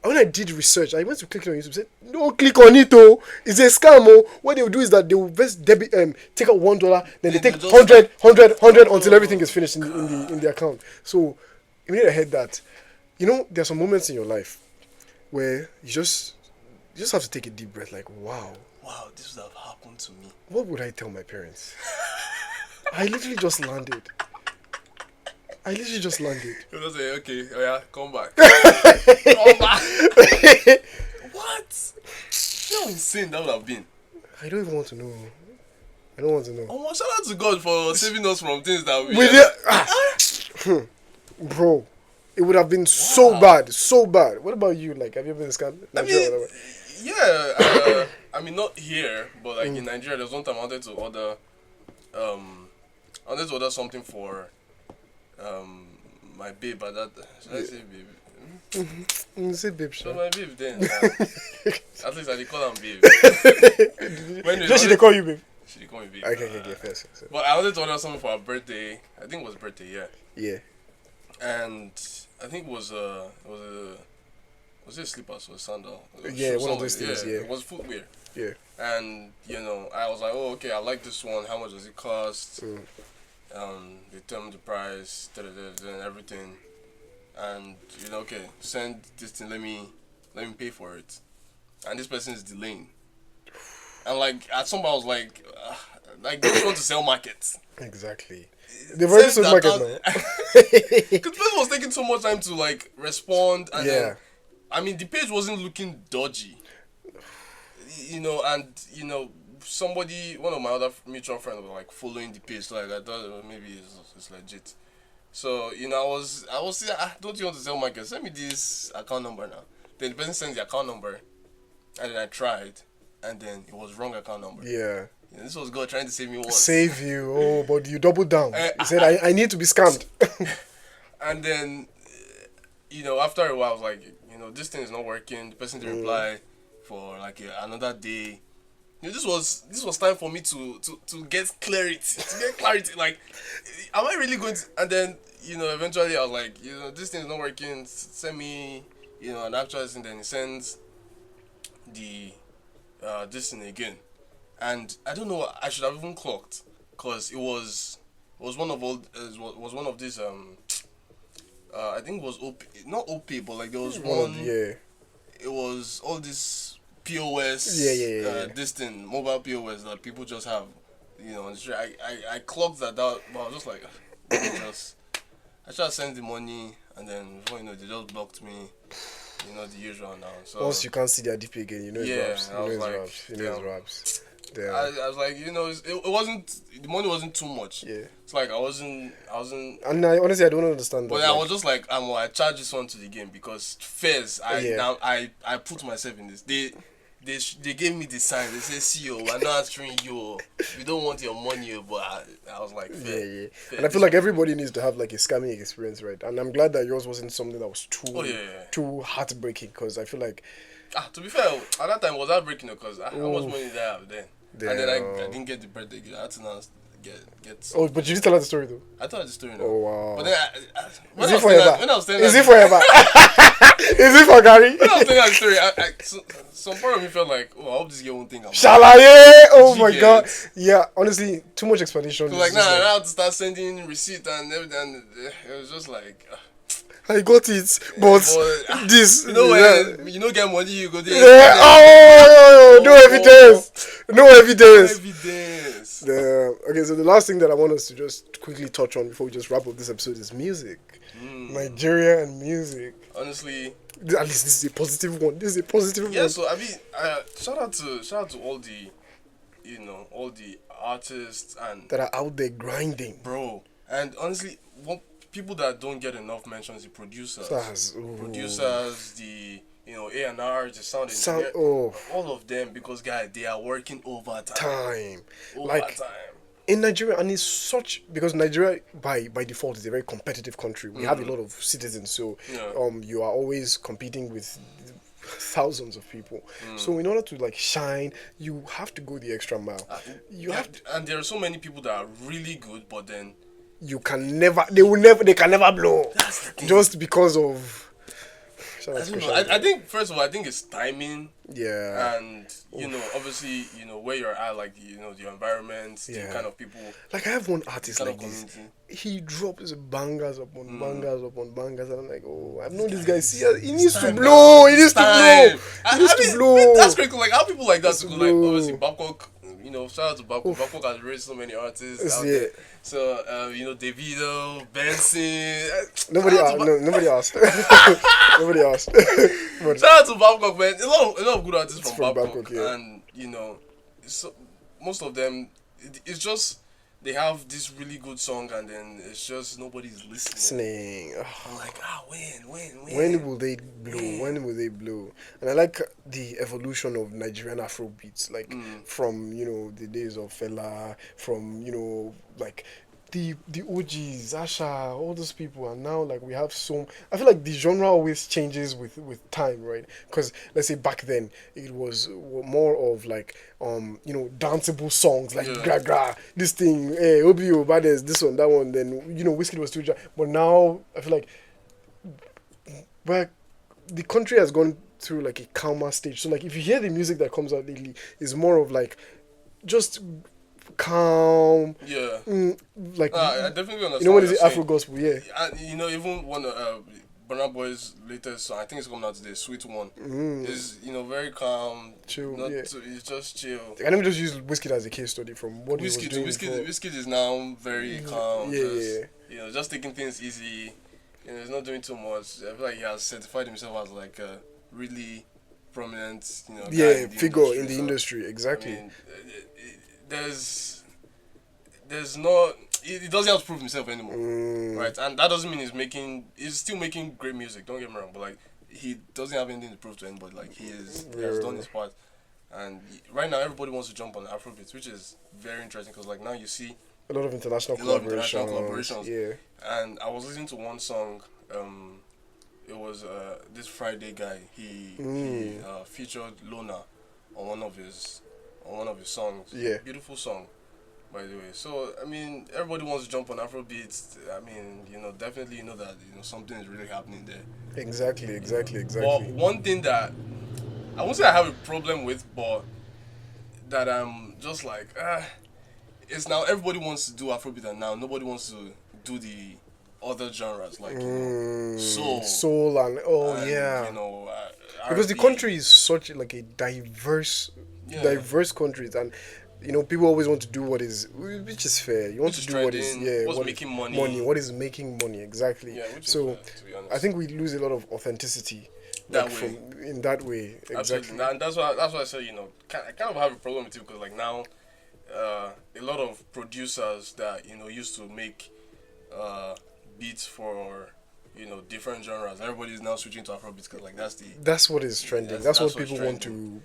When I did research, I went to click on YouTube. Said, "Don't click on it, oh! It's a scam, oh! What they will do is that they will first take out $1, then they take 100 until everything is finished in the account." So, immediately I heard that, there are some moments in your life where you just have to take a deep breath. Like, wow,
this would have happened to me.
What would I tell my parents? I literally just landed. You just
say, okay, oh yeah, come back. Come back. What? How insane that would have been.
I don't even want to know.
Oh, shout out to God for saving us from things that we...
Bro, it would have been so bad. What about you? Like, have you been scammed?
Yeah. I mean, not here, but like in Nigeria, there's one time I wanted to order something for my babe, but that should I say babe?
Say babe,
so my babe then. At least I did call her babe.
She did call you babe.
She did call me babe.
Okay, first.
But I wanted to order something for her birthday. I think it was birthday, yeah.
Yeah.
And I think it was it a slippers or a sandal?
Yeah, one of those things. Yeah.
It was footwear.
Yeah.
And I was like, oh, okay, I like this one. How much does it cost? They tell me the price, and everything, and okay, send this thing. Let me pay for it. And this person is delaying. And like at some point I was like they just want to sell markets.
Exactly. They've already sold market now.
Because the person was taking so much time to like respond, and then, I mean the page wasn't looking dodgy. Somebody, one of my other mutual friends was like following the page, so like I thought maybe it's legit. So I was saying, don't you want to sell market? Send me this account number now. Then the person sends the account number, and then I tried, and then it was wrong account number.
Yeah.
This was God trying to save me once.
Save you, oh, but you doubled down. You said I need to be scammed.
And then, after a while I was like, this thing is not working. The person didn't reply for like another day. This was time for me to get clarity. Like, am I really going to? And then eventually I was like, this thing is not working. Send me an actual thing. Then he sends the this thing again, and I don't know. I should have even clocked because it was one of these I think it was OP, not OP, but like there was one.
Yeah.
It was all this POS, this thing, mobile POS that people just have, on the street. I clocked that out, but I was just like, I tried to send the money, and then before they just blocked me, the usual now. So
once you can't see their DP again, it's raps. It's raps.
I was like, it wasn't, the money wasn't too much.
Yeah.
It's like I wasn't.
And honestly, I don't understand that.
But I was just like, I charge this one to the game because first, I put myself in this. They gave me the sign. They say, "See you, we're not answering you. We don't want your money." But I was like, fair.
And I feel like everybody needs to have like a scamming experience, right? And I'm glad that yours wasn't something that was too heartbreaking, because I feel like.
To be fair, at that time was heartbreaking because how much money did I have then? And then I didn't get the birthday gift. I had to now get.
Oh, but you didn't tell her the story though.
I told her the story now.
Oh wow.
But then
is it forever?
Is it forever?
Is it for Gary?
When I was telling that story, some part of me felt like, I hope this girl won't think I'm.
Shalaye! Oh my god. Yeah, honestly, too much explanation.
So like, I had to start sending receipt and everything. It was just like.
I got it, but this.
When you get money, you go there.
No evidence. No evidence. Okay, so the last thing that I want us to just quickly touch on before we just wrap up this episode is music. Nigeria and music.
Honestly,
at least this is a positive one. This is a positive one.
Yeah, so I mean, shout out to all the, all the artists and
that are out there grinding,
bro. And honestly, people that don't get enough mentions, the producers, the A&R, the sound engineer, all of them, because guys, they are working overtime. In
Nigeria, and it's such, because Nigeria by default is a very competitive country. We have a lot of citizens, so you are always competing with thousands of people. So in order to like shine, you have to go the extra mile.
And there are so many people that are really good, but then
they can never blow just because of.
I think first of all, I think it's timing.
Yeah.
And obviously, where you're at, like the environment, the kind of people.
Like I have one artist like this. He drops bangers upon bangers upon bangers, and I'm like, oh, I've known this guy. See, he needs to blow. He needs to blow. He needs to blow.
That's pretty cool. Like how people like that to go. Like obviously, Babcock. Shout out to Babcock. Babcock has raised so many artists out there. So, Davido, Benson.
Nobody asked. Nobody asked.
Shout out to Babcock, man. A lot of good artists from Babcock. And, so most of them, it's just, they have this really good song and then it's just nobody's listening. I'm like,
when will they blow? When will they blow? And I like the evolution of Nigerian Afrobeats, like from the days of Fela, from like the OGs, Asha, all those people, and now like we have so. I feel like the genre always changes with time, right? Because let's say back then it was more of like danceable songs like gra gra, this thing, Obio, Bades, this one, that one. Then Whiskey was too dry, but now I feel like the country has gone through like a calmer stage. So like if you hear the music that comes out lately, it's more of like just calm. Like
I definitely understand.
What is it? Afro gospel, yeah.
And even one Burna Boy's latest song, I think it's coming out today, Sweet One, is very calm,
chill.
It's just chill.
Let me just use Whiskey as a case study from what
Whiskey. Whiskey is now very calm. Just taking things easy. He's not doing too much. I feel like he has certified himself as like a really prominent, guy
figure in the industry. Exactly.
I mean, there's no. He doesn't have to prove himself anymore, right? And that doesn't mean he's still making great music. Don't get me wrong, but like he doesn't have anything to prove to anybody. Like he has done his part, and right now everybody wants to jump on Afrobeats, which is very interesting because like now you see
a lot of international collaborations. Yeah.
And I was listening to one song. It was this Friday guy. He featured Lona on one of his songs.
Yeah.
Beautiful song, by the way. So I mean, everybody wants to jump on Afrobeats. I mean, definitely that something is really happening there.
Exactly.
But one thing that I won't say I have a problem with, but that I'm just like it's now everybody wants to do Afrobeat, and now nobody wants to do the other genres like
soul and because the country is such like a diverse country, and people always want to do which is fair. You want to do what is
making money.
What is making money exactly?
Yeah,
so I think we lose a lot of authenticity in that way. Exactly.
Absolutely. And that's why I said I kind of have a problem with it because like now a lot of producers that used to make beats for different genres, everybody's now switching to Afrobeats because like
that's what is trending. That's what people want to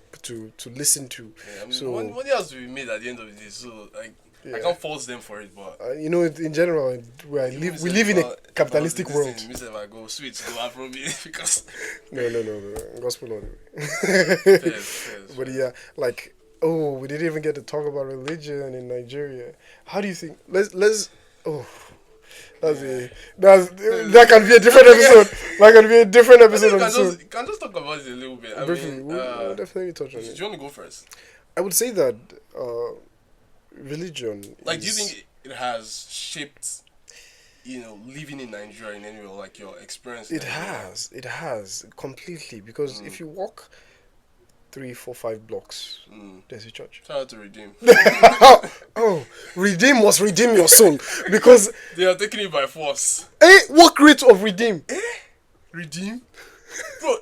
listen to.
Yeah, I mean, so money has to be made at the end of the day. So like I can't fault them for it, but
in general, we live in a capitalistic world.
I go switch to Afrobeat because
no, gospel all the way. But yeah, like we didn't even get to talk about religion in Nigeria. How do you think? Let's that can be a different episode. That can be a different episode.
Can just talk about it a little bit.
Briefly, we'll definitely touch on it.
Do you want to go first?
I would say that religion.
Like, do you think it has shaped, living in Nigeria in any way, like your experience?
It has completely, because if you walk 3, 4, 5 blocks. There's a church.
Shout out to Redeem.
Oh, Redeem must redeem your soul because
they are taking it by force.
What rate of Redeem?
Redeem? Bro,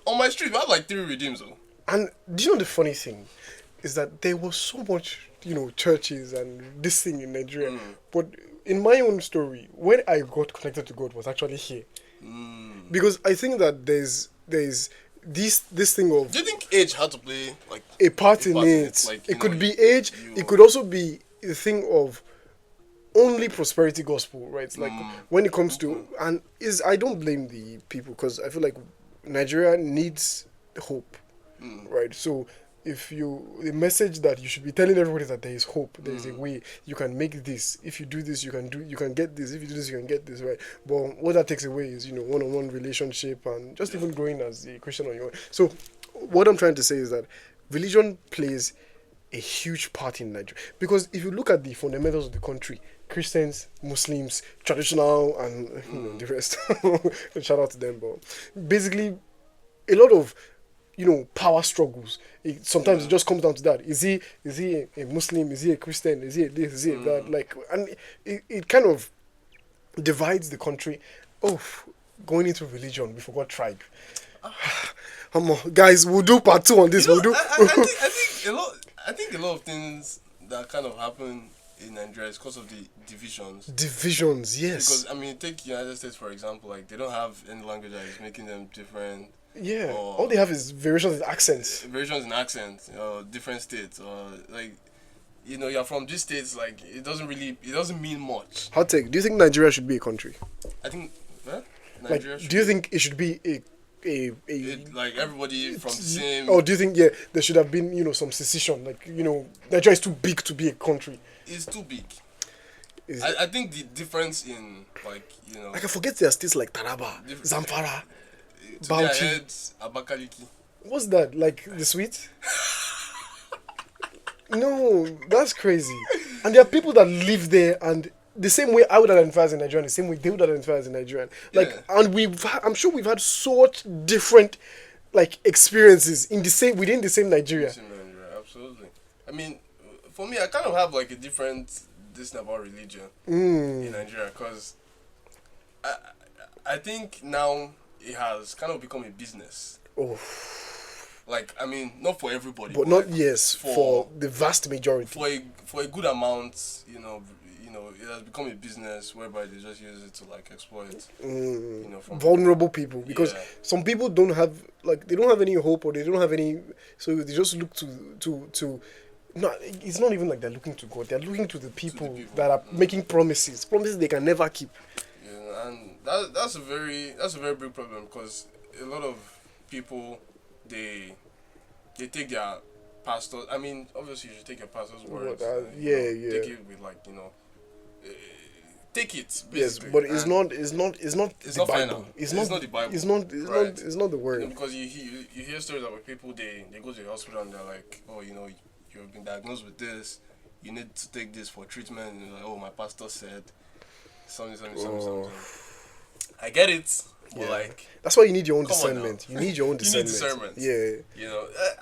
on my street, we have like 3 Redeems though.
And do you know the funny thing is that there was so much, churches and this thing in Nigeria. But in my own story, when I got connected to God was actually here. Because I think that there's this thing of...
Do you think age had to play like
a part in it?
Like,
it could be age. It could also be the thing of only prosperity gospel, right? Like when it comes to... And I don't blame the people because I feel like Nigeria needs hope, right? So the message that you should be telling everybody is that there is hope, there is a way, you can make this. If you do this, you can get this. If you do this, you can get this, right? But what that takes away is, one-on-one relationship and just even growing as a Christian on your own. So what I'm trying to say is that religion plays a huge part in Nigeria. Because if you look at the fundamentals of the country, Christians, Muslims, traditional, and the rest, shout out to them, but basically a lot of power struggles. Sometimes it just comes down to that. Is he a Muslim? Is he a Christian? Is he this? Is he that? Like, and it kind of divides the country. Oh, going into religion, we forgot tribe. Guys, we'll do part 2 on this.
I think a lot of things that kind of happen in Nigeria is because of the divisions.
Divisions, yes.
Because take United States for example. Like they don't have any language that is making them different.
Yeah, all they have is variations in accents.
Different states, or like, you're from these states. Like, it doesn't mean much.
Hot take. Do you think Nigeria should be a country?
I think,
Nigeria. Like, do you think it should be
like everybody from the same?
Or do you think there should have been some secession? Like Nigeria is too big to be a country.
It's too big. I think the difference in like
I can forget there are states like Taraba, Zamfara.
Bauchi, Abakaliki.
What's that? Like the sweet? No, that's crazy. And there are people that live there, and the same way I would identify as a Nigerian, the same way they would identify as a Nigerian. Like, and I'm sure we've had such different experiences within the same Nigeria.
Absolutely. For me, I kind of have like a different this about religion in Nigeria because I think now it has kind of become a business.
Oh.
Like, not for everybody.
But not, yes, for the vast majority.
For a good amount, it has become a business whereby they just use it to, exploit, from
vulnerable people. Because some people don't have, they don't have any hope or they don't have any, so they just look to no, it's not even like they're looking to God. They're looking to the people that are making promises they can never keep.
Yeah, and that's a very big problem because a lot of people they take their pastors. Obviously you should take your pastor's words.
Take
it with take it. Basically.
Yes, but it's not the Bible.
Final. It's not the Bible.
It's not the word.
Because you hear stories about people they go to the hospital and they're like, oh, you've been diagnosed with this. You need to take this for treatment. And you're like, oh, my pastor said something. I get it.
Yeah.
But
that's why you need your own discernment. You need your own discernment.
Yeah.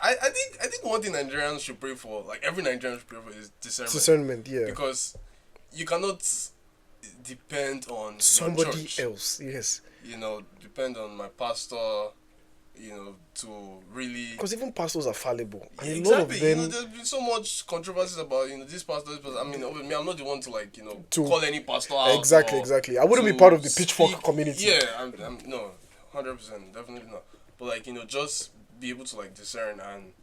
I think one thing Nigerians should pray for, every Nigerian should pray for, is discernment.
Discernment, yeah.
Because you cannot depend on
somebody else. Yes.
Depend on my pastor. To really...
Because even pastors are fallible. And
exactly.
A lot of them...
there's been so much controversies about, this pastor, obviously, I'm not the one to call any pastor out.
Exactly. I wouldn't be part of the pitchfork community.
Yeah, I'm no, 100%, definitely not. But, just be able to, discern and,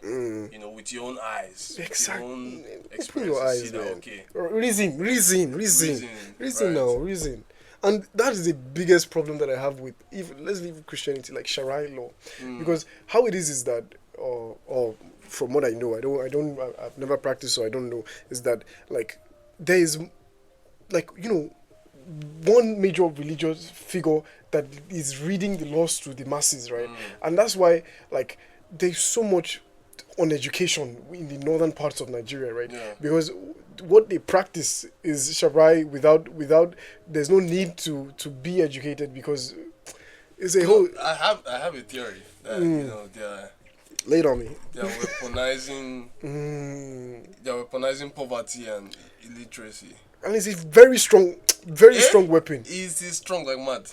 with your own eyes.
Exactly.
Your own experience.
Open your eyes, man. Okay. Reason now, reason. And that is the biggest problem that I have with let's leave Christianity, like Sharia law, because how it is that, or from what I know, I've never practiced, so I don't know, is that there is one major religious figure that is reading the laws to the masses, right? And that's why there's so much on education in the northern parts of Nigeria, right?
Yeah.
Because what they practice is Sharia without there's no need to be educated because it's a whole...
I have a theory that
Lay it on me.
They are weaponizing. They are weaponizing poverty and illiteracy.
And it's a very strong weapon.
It's strong like mad.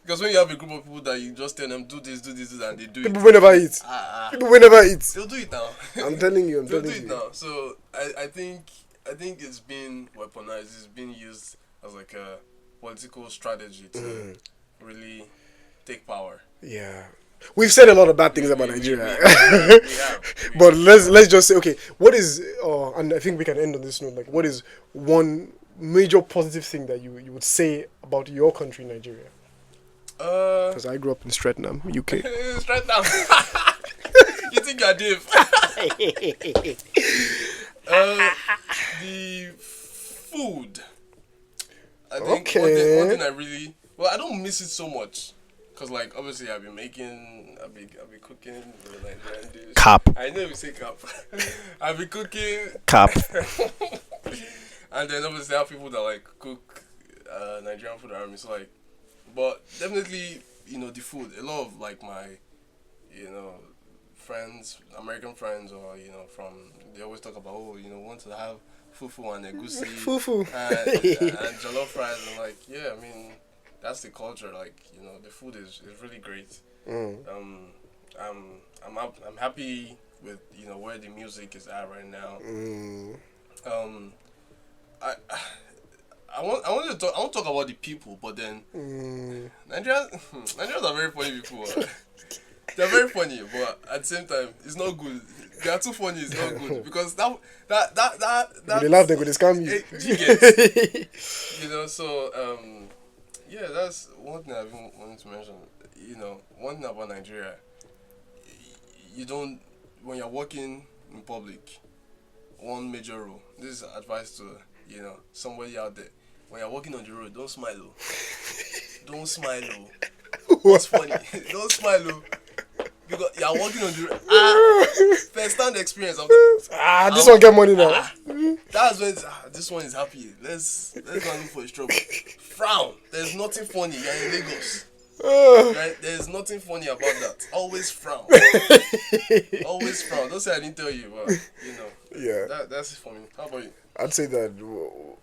Because when you have a group of people that you just tell them do this, and they do
people will never eat. People will never eat.
They'll do it now.
I'm telling you.
They'll do it now. So I think it's been weaponized. It's been used as like a political strategy to really take power.
Yeah. We've said a lot of bad things about Nigeria.
We have.
But let's just say, okay, what is and I think we can end on this note, like what is one major positive thing that you would say about your country, Nigeria? Because I grew up in Streatham, UK.
Streatham. You think you're Dave? The food. I think one thing I really I don't miss it so much. Cause like obviously I've been cooking with Nigerian dish.
Cap.
I know we say cap. I've been cooking
Cap.
And then obviously I have people that like cook Nigerian food around me. So like, but definitely the food. A lot of like my friends, American friends, or from they always talk about want to have fufu and egusi, and jollof rice. And like I mean. That's the culture, like the food is really great. I'm happy with where the music is at right now. I want to talk about the people, but then Nigerians are very funny people. They're very funny, but at the same time, it's not good. They are too funny. It's not good because that
they laugh, they go to scam you.
You get, so. Yeah, that's one thing I've been wanting to mention. One thing about Nigeria, when you're walking in public, one major rule. This is advice to, somebody out there. When you're walking on the road, don't smile. Don't smile. What's funny? Don't smile. Because you're walking on the road. First-hand experience of
this one get money now.
That's when this one is happy. Let's go look for his trouble. Frown. There's nothing funny. You're in Lagos. Right? There's nothing funny about that. Always frown. Always frown. Don't say I didn't tell you, but
Yeah.
That's it for me. How about you?
I'd say that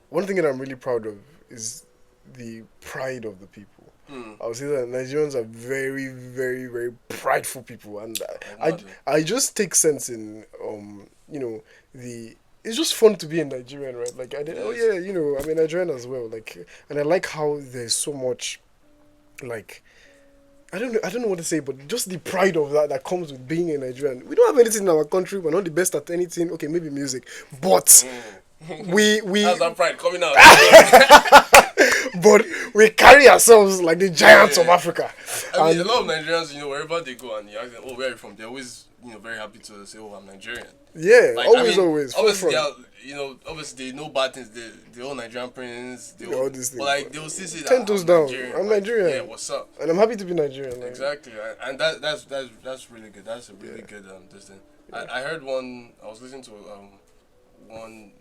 one thing that I'm really proud of is the pride of the people. I would say that Nigerians are very, very, very prideful people, and I just take sense in it's just fun to be a Nigerian, right? Like I'm a Nigerian as well. Like, and I like how there's so much, like, I don't know what to say, but just the pride of that comes with being a Nigerian. We don't have anything in our country. We're not the best at anything. Okay, maybe music, but we
that's that pride coming out.
But we carry ourselves like the giants of Africa.
I mean, a lot of Nigerians, wherever they go and you ask them, oh, where are you from? They're always, very happy to say, oh, I'm Nigerian.
Yeah,
like,
always.
Obviously, they are, obviously they know bad things. They're all Nigerian prince.
All these things.
But like, they will still say that
10 toes down. I'm Nigerian.
Yeah, what's up?
And I'm happy to be Nigerian. Like.
Exactly, and that's really good. That's a really good this thing. Yeah. I heard one. I was listening to one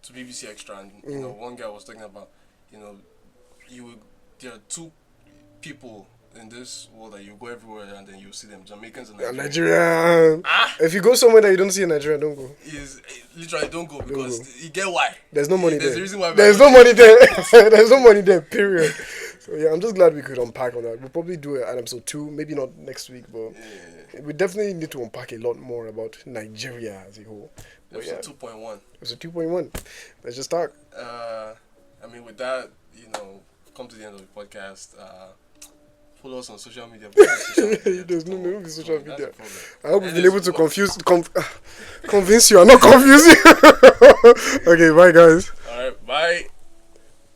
to BBC Extra, and one guy was talking about there are two people in this world that you go everywhere and then you see them, Jamaicans and
Nigerian. If you go somewhere that you don't see a Nigerian, don't go.
Literally don't go because you get why.
There's no money there.
There's a reason why.
There's no money there. There's no money there, period. So yeah, I'm just glad we could unpack on that. We'll probably do an episode 2, maybe not next week, but we definitely need to unpack a lot more about Nigeria as a whole.
Episode 2.1.
Episode 2.1. Let's just talk.
I mean, with that, come to the end of the podcast. Follow us on social media.
There's no social media. I hope we've been able to convince you and not confuse you. Okay, bye guys.
Alright, bye.